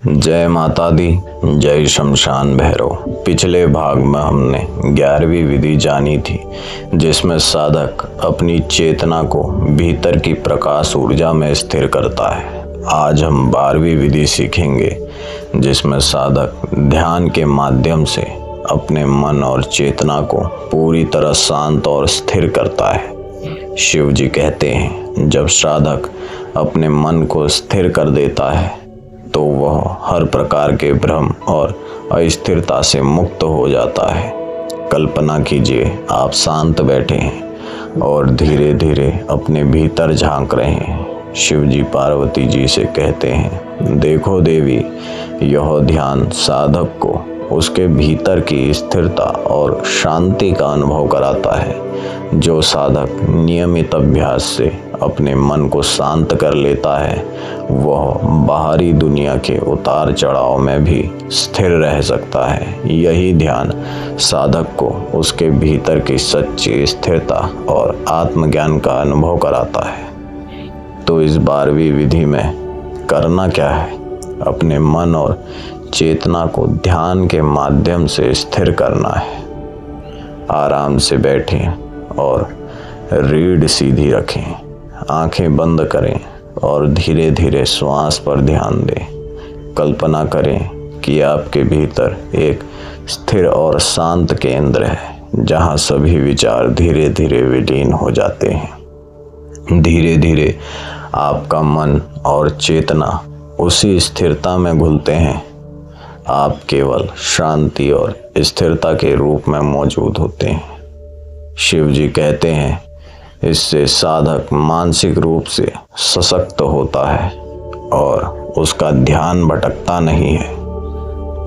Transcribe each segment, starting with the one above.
जय माता दी, जय शमशान भैरव। पिछले भाग में हमने 11वीं विधि जानी थी, जिसमें साधक अपनी चेतना को भीतर की प्रकाश ऊर्जा में स्थिर करता है। आज हम 12वीं विधि सीखेंगे, जिसमें साधक ध्यान के माध्यम से अपने मन और चेतना को पूरी तरह शांत और स्थिर करता है। शिव जी कहते हैं, जब साधक अपने मन को स्थिर कर देता है तो वह हर प्रकार के भ्रम और अस्थिरता से मुक्त हो जाता है। कल्पना कीजिए, आप शांत बैठे हैं और धीरे धीरे अपने भीतर झांक रहे हैं। शिव जी पार्वती जी से कहते हैं, देखो देवी, यह ध्यान साधक को उसके भीतर की स्थिरता और शांति का अनुभव कराता है। जो साधक नियमित अभ्यास से अपने मन को शांत कर लेता है, वह बाहरी दुनिया के उतार चढ़ाव में भी स्थिर रह सकता है। यही ध्यान साधक को उसके भीतर की सच्ची स्थिरता और आत्मज्ञान का अनुभव कराता है। तो इस 12वीं विधि में करना क्या है? अपने मन और चेतना को ध्यान के माध्यम से स्थिर करना है। आराम से बैठें और रीढ़ सीधी रखें, आंखें बंद करें और धीरे धीरे श्वास पर ध्यान दें। कल्पना करें कि आपके भीतर एक स्थिर और शांत केंद्र है, जहां सभी विचार धीरे धीरे विलीन हो जाते हैं। धीरे धीरे आपका मन और चेतना उसी स्थिरता में घुलते हैं। आप केवल शांति और स्थिरता के रूप में मौजूद होते हैं। शिव जी कहते हैं, इससे साधक मानसिक रूप से सशक्त होता है और उसका ध्यान भटकता नहीं है।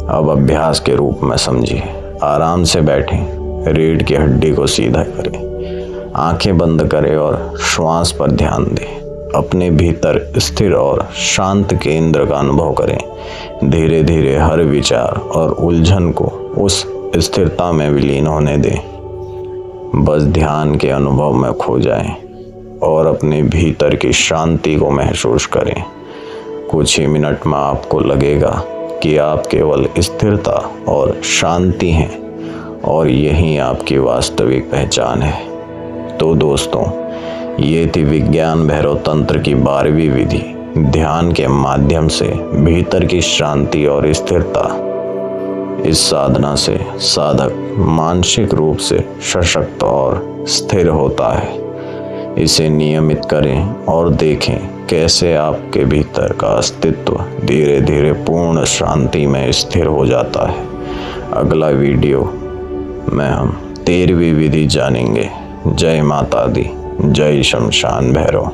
अब अभ्यास के रूप में समझिए। आराम से बैठें, रीढ़ की हड्डी को सीधा करें, आंखें बंद करें और श्वास पर ध्यान दें। अपने भीतर स्थिर और शांत केंद्र का अनुभव करें। धीरे धीरे हर विचार और उलझन को उस स्थिरता में विलीन होने दें। बस ध्यान के अनुभव में खो जाएं और अपने भीतर की शांति को महसूस करें। कुछ ही मिनट में आपको लगेगा कि आप केवल स्थिरता और शांति हैं और यही आपकी वास्तविक पहचान है। तो दोस्तों, ये थी विज्ञान भैरव तंत्र की 12वीं विधि। ध्यान के माध्यम से भीतर की शांति और स्थिरता। इस साधना से साधक मानसिक रूप से सशक्त और स्थिर होता है। इसे नियमित करें और देखें कैसे आपके भीतर का अस्तित्व धीरे धीरे पूर्ण शांति में स्थिर हो जाता है। अगला वीडियो में हम 13वीं विधि जानेंगे। जय माता दी, जय शमशान भैरव।